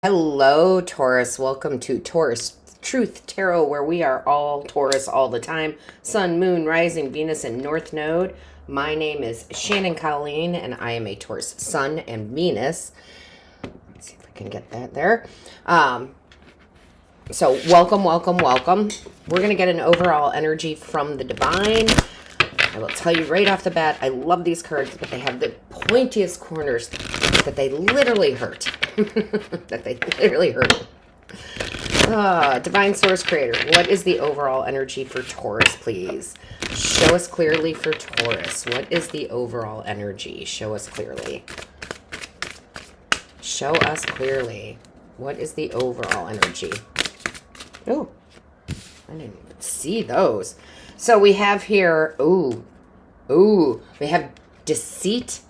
Hello, Taurus. Welcome to Taurus Truth Tarot, where we are all Taurus all the time. Sun, Moon, Rising, Venus, and North Node. My name is Shannon Colleen, and I am a Taurus Sun and Venus. Let's see if we can get that there. So welcome. We're going to get an overall energy from the divine. I will tell you right off the bat, I love these cards, but they have the pointiest corners that they literally hurt. Divine Source Creator, what is the overall energy for Taurus, please? Show us clearly for Taurus. What is the overall energy? Show us clearly. Show us clearly. What is the overall energy? Oh, I didn't even see those. So we have here, we have deceit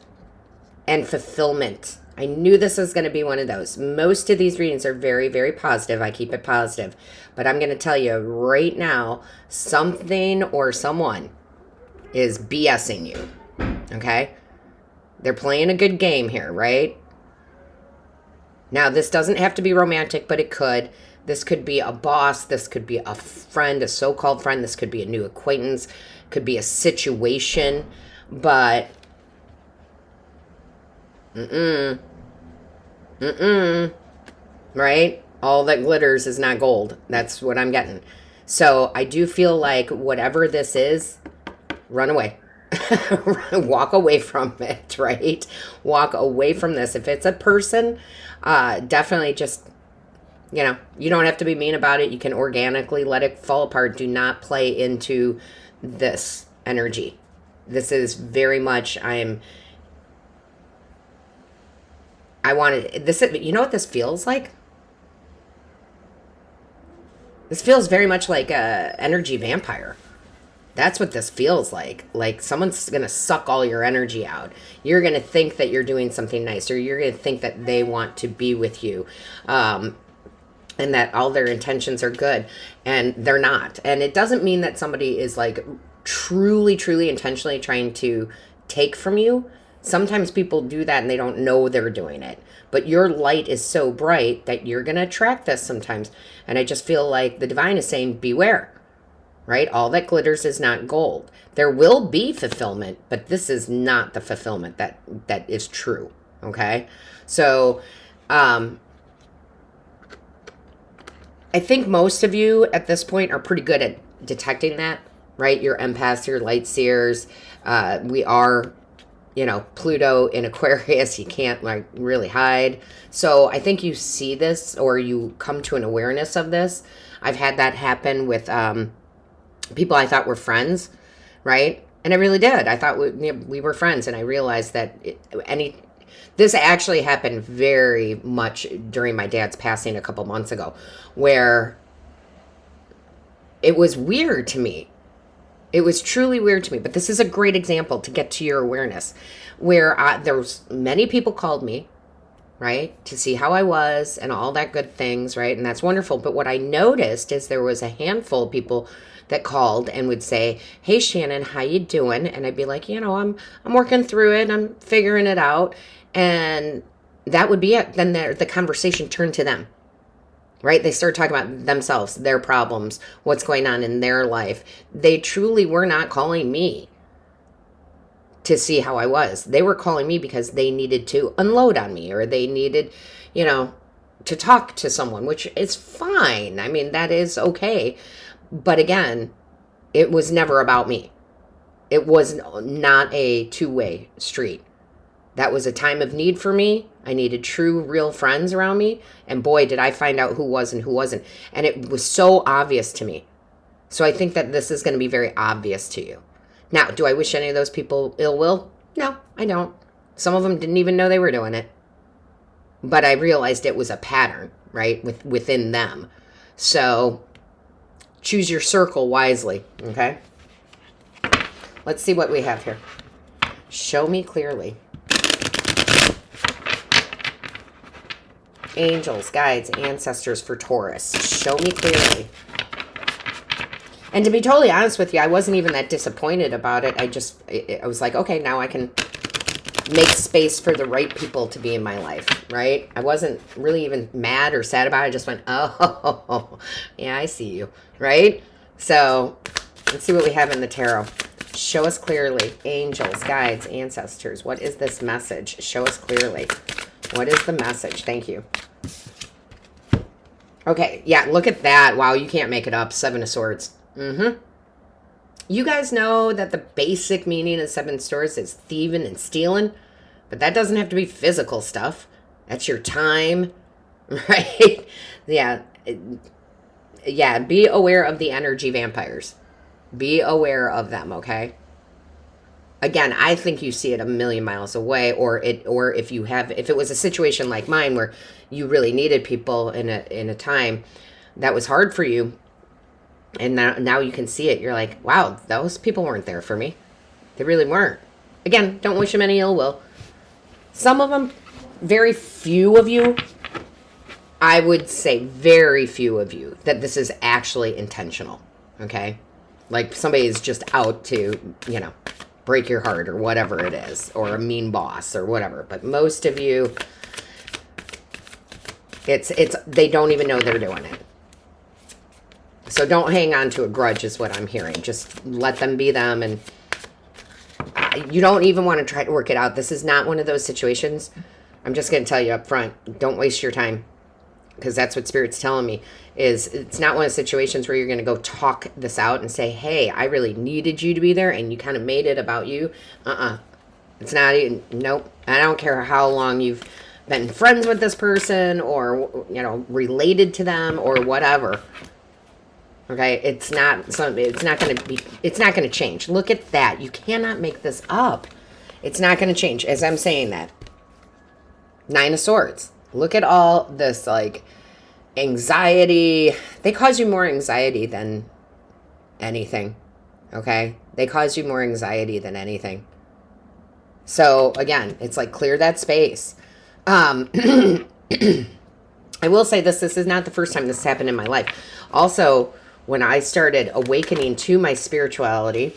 and fulfillment. I knew this was going to be one of those. Most of these readings are very, very positive. I keep it positive. But I'm going to tell you right now, something or someone is BSing you. Okay? They're playing a good game here, right? Now, this doesn't have to be romantic, but it could. This could be a boss. This could be a friend, a so-called friend. This could be a new acquaintance. Could be a situation. But, right? All that glitters is not gold. That's what I'm getting. So I do feel like whatever this is, run away. Walk away from it, right? Walk away from this. If it's a person, definitely just, you don't have to be mean about it. You can organically let it fall apart. Do not play into this energy. This is very much, I wanted this. You know what this feels like? This feels very much like a energy vampire. That's what this feels like. Like someone's going to suck all your energy out. You're going to think that you're doing something nice, or you're going to think that they want to be with you. And that all their intentions are good, and they're not. And it doesn't mean that somebody is like truly intentionally trying to take from you. Sometimes people do that and they don't know they're doing it. But your light is so bright that you're going to attract this sometimes. And I just feel like the divine is saying, beware, right? All that glitters is not gold. There will be fulfillment, but this is not the fulfillment that is true, okay? So, I think most of you at this point are pretty good at detecting that, right? Your empaths, your light seers. We are, Pluto in Aquarius. You can't really hide. So I think you see this, or you come to an awareness of this. I've had that happen with people I thought were friends, right? And I really did. I thought we were friends, and I realized that this actually happened very much during my dad's passing a couple months ago, where it was weird to me. It was truly weird to me. But this is a great example to get to your awareness, where there was many people called me, right, to see how I was and all that good things, right? And that's wonderful. But what I noticed is there was a handful of people that called and would say, "Hey, Shannon, how you doing?" And I'd be like, I'm working through it. I'm figuring it out. And that would be it. Then the conversation turned to them, right? They started talking about themselves, their problems, what's going on in their life. They truly were not calling me to see how I was. They were calling me because they needed to unload on me, or they needed, to talk to someone, which is fine. I mean, that is okay. But again, it was never about me. It was not a two-way street. That was a time of need for me. I needed true, real friends around me. And boy, did I find out who was and who wasn't. And it was so obvious to me. So I think that this is going to be very obvious to you. Now, do I wish any of those people ill will? No, I don't. Some of them didn't even know they were doing it. But I realized it was a pattern, right, within them. So choose your circle wisely, okay? Let's see what we have here. Show me clearly. Angels, guides, ancestors for Taurus. Show me clearly. And to be totally honest with you, I wasn't even that disappointed about it. I was like, okay, now I can make space for the right people to be in my life, right? I wasn't really even mad or sad about it. I just went, oh, yeah, I see you, right? So let's see what we have in the tarot. Show us clearly, angels, guides, ancestors. What is this message? Show us clearly. What is the message? Thank you. Okay, yeah, look at that. Wow, you can't make it up. Seven of Swords. You guys know that the basic meaning of Seven of Swords is thieving and stealing, but that doesn't have to be physical stuff. That's your time, right? Yeah. Yeah, be aware of the energy vampires. Be aware of them, okay? Again, I think you see it a million miles away, or if it was a situation like mine where you really needed people in a time that was hard for you, and now you can see it. You're like, wow, those people weren't there for me. They really weren't. Again, don't wish them any ill will. Some of them, very few of you, I would say very few of you, that this is actually intentional, okay? Like somebody is just out to, break your heart or whatever it is, or a mean boss or whatever. But most of you, they don't even know they're doing it. So don't hang on to a grudge is what I'm hearing. Just let them be them, and you don't even want to try to work it out. This is not one of those situations. I'm just going to tell you up front, don't waste your time, because that's what Spirit's telling me. It's not one of the situations where you're going to go talk this out and say, hey, I really needed you to be there, and you kind of made it about you. It's not even, nope. I don't care how long you've been friends with this person, or, related to them, or whatever. Okay, it's not going to change. Look at that. You cannot make this up. It's not going to change. As I'm saying that, Nine of Swords. Look at all this, like, anxiety. They cause you more anxiety than anything. Okay? They cause you more anxiety than anything. So, again, it's like, clear that space. I will say this is not the first time this happened in my life. Also, when I started awakening to my spirituality,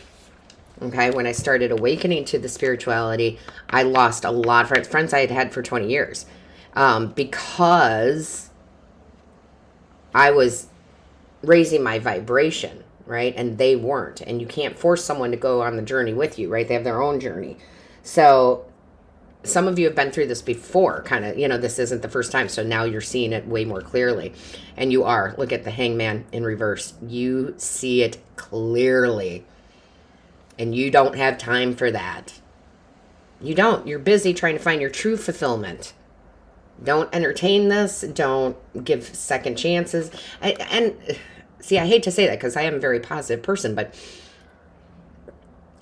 okay, when I started awakening to the spirituality, I lost a lot of friends I had had for 20 years. Because I was raising my vibration, right? And they weren't. And you can't force someone to go on the journey with you, right? They have their own journey. So some of you have been through this before, kind of, this isn't the first time. So now you're seeing it way more clearly. And you are. Look at the Hangman in reverse. You see it clearly. And you don't have time for that. You don't. You're busy trying to find your true fulfillment. Don't entertain this. Don't give second chances. And see, I hate to say that because I am a very positive person, but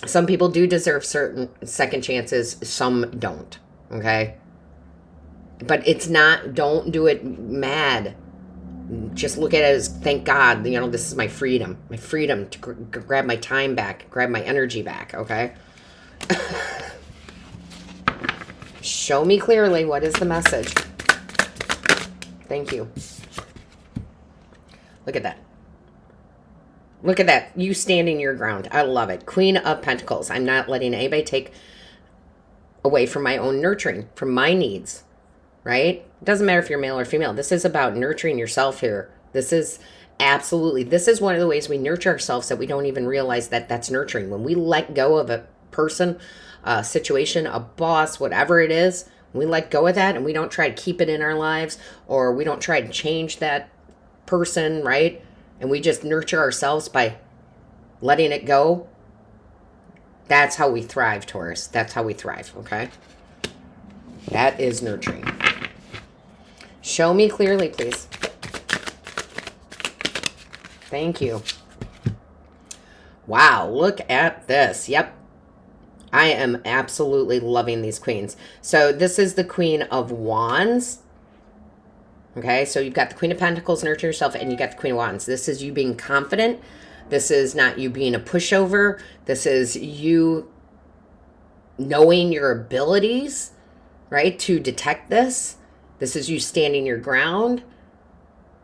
some people do deserve certain second chances. Some don't. Okay? But it's not, don't do it mad. Just look at it as, thank God, this is my freedom. My freedom to grab my time back, grab my energy back, okay? Show me clearly, what is the message? Thank you. Look at that. Look at that. You standing your ground. I love it. Queen of Pentacles. I'm not letting anybody take away from my own nurturing, from my needs, right? It doesn't matter if you're male or female. This is about nurturing yourself here. This is one of the ways we nurture ourselves that we don't even realize that that's nurturing. When we let go of a person, a situation, a boss, whatever it is, we let go of that and we don't try to keep it in our lives, or we don't try to change that person, right? And we just nurture ourselves by letting it go. That's how we thrive, Taurus. That's how we thrive, okay? That is nurturing. Show me clearly, please. Thank you. Wow, look at this. Yep. I am absolutely loving these queens. So this is the Queen of Wands. Okay, so you've got the Queen of Pentacles, nurture yourself, and you got the Queen of Wands. This is you being confident. This is not you being a pushover. This is you knowing your abilities, right, to detect this. This is you standing your ground.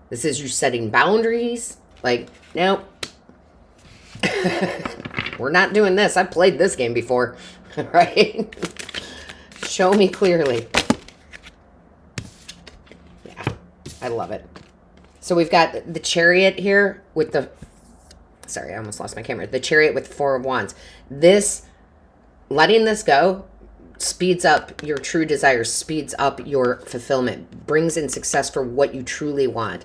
This is you setting boundaries. Like, nope. We're not doing this. I've played this game before, right? Show me clearly. Yeah, I love it. So we've got the Chariot here with the... Sorry, I almost lost my camera. The Chariot with the Four of Wands. This, letting this go, speeds up your true desires, speeds up your fulfillment, brings in success for what you truly want.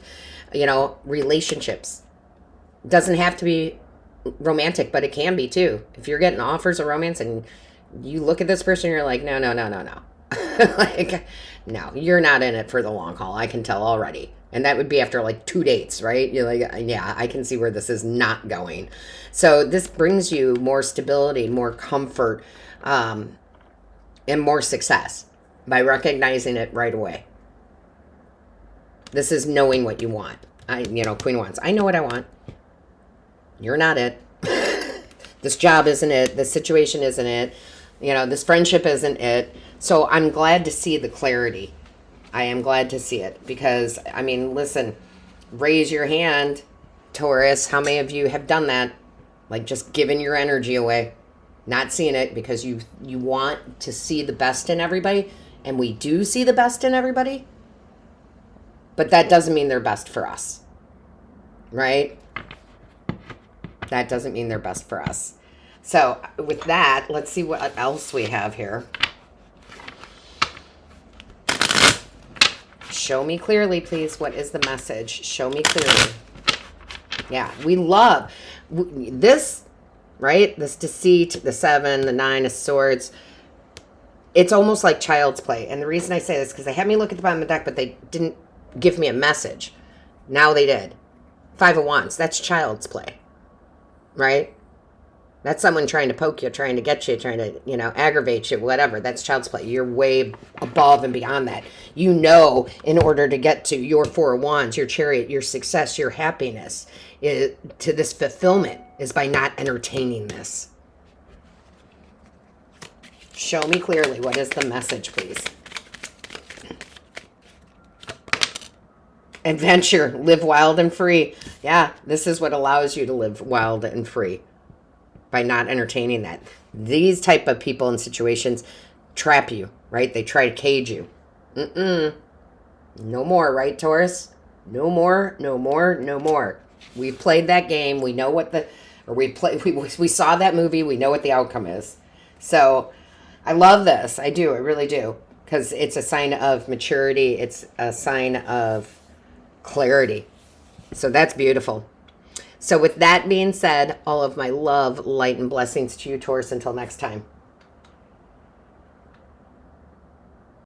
You know, relationships. Doesn't have to be romantic, but it can be too. If you're getting offers of romance and you look at this person, you're like, no. Like, no, you're not in it for the long haul. I can tell already. And that would be after like 2 dates, right? You're like, yeah, I can see where this is not going. So this brings you more stability, more comfort, and more success by recognizing it right away. This is knowing what you want. Queen of Wands. I know what I want. You're not it. This job isn't it. This situation isn't it. This friendship isn't it. So I'm glad to see the clarity. I am glad to see it because, listen, raise your hand, Taurus. How many of you have done that? Like just giving your energy away, not seeing it because you want to see the best in everybody. And we do see the best in everybody. But that doesn't mean they're best for us, right? That doesn't mean they're best for us. So with that, let's see what else we have here. Show me clearly, please. What is the message? Show me clearly. Yeah, we love this, right? This deceit, the 7, the 9 of Swords. It's almost like child's play. And the reason I say this is because they had me look at the bottom of the deck, but they didn't give me a message. Now they did. 5 of Wands. That's child's play, right? That's someone trying to poke you, trying to get you, trying to, aggravate you, whatever. That's child's play. You're way above and beyond that. In order to get to your 4 of Wands, your Chariot, your success, your happiness, to this fulfillment is by not entertaining this. Show me clearly. What is the message, please? Adventure. Live wild and free. Yeah, this is what allows you to live wild and free. By not entertaining that. These type of people and situations trap you, right? They try to cage you. No more, right, Taurus? No more. We've played that game. We know what we saw that movie. We know what the outcome is. So I love this. I do. I really do. Because it's a sign of maturity. It's a sign of clarity. So that's beautiful. So with that being said, all of my love, light, and blessings to you, Taurus. Until next time.